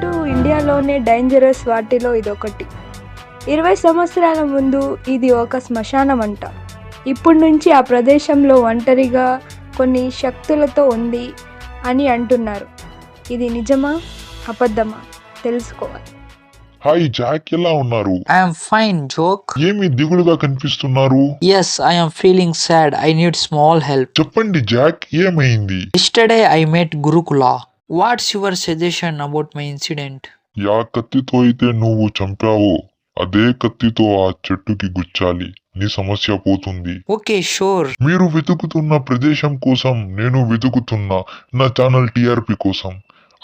చెప్పినట్టు ఇండియాలోనే డేంజరస్ వాటిలో ఇదొకటి. 20 సంవత్సరాల ముందు ఇది ఒక శ్మశానం అంట. ఇప్పటి నుంచి ఆ ప్రదేశంలో ఒంటరిగా కొన్ని శక్తులతో ఉంది అని అంటున్నారు. ఇది నిజమా అబద్ధమా తెలుసుకోవాలి. హాయ్ జాక్, ఎలా ఉన్నారు? I am fine, Joke. ఏమి దిగులుగా కనిపిస్తున్నారు? Yes, I am feeling sad. I need small help. చెప్పండి జాక్, ఏమైంది? Yesterday I met Gurukula. What's your suggestion about my incident? Yeah కత్తితో అయితే నువ్వు చంపావో అదే కత్తితో ఆ చెట్టుకి గుచ్చాలి, నీ సమస్య పోతుంది. Okay, sure. మీరు వెతుకుతున్న ప్రదేశం కోసం నేను వెతుకుతున్నా నా ఛానల్ టీఆర్పీ కోసం.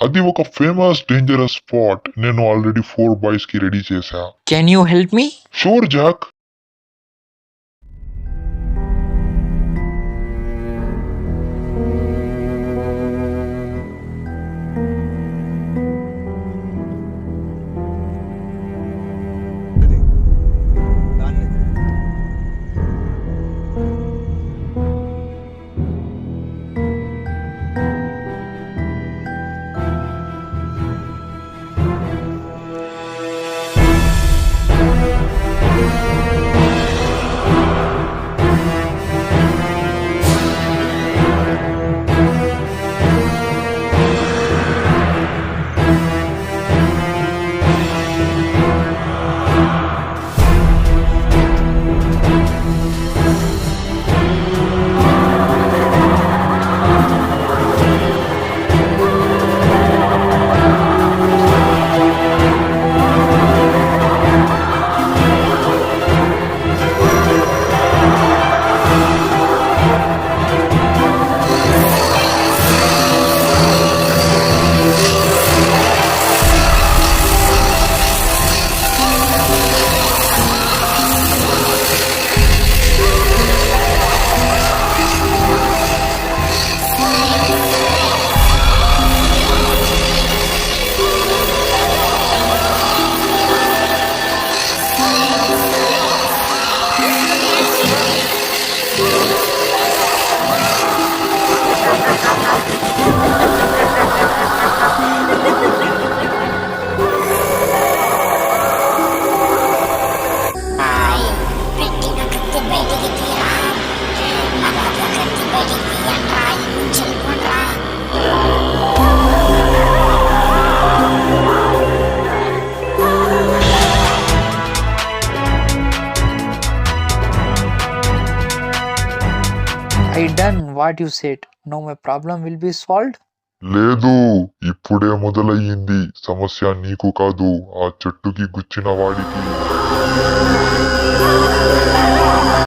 అది ఒక ఫేమస్ డేంజరస్ స్పాట్. నేను ఆల్రెడీ 4 బాయ్స్ కి రెడీ చేశా. Can you help me? Sure Jack. I done what you said. Now my problem will be solved. లేదు, ఇప్పుడే మొదలయ్యింది. సమస్య నీకు కాదు, ఆ చెట్టుకి గుచ్చిన వాడికి.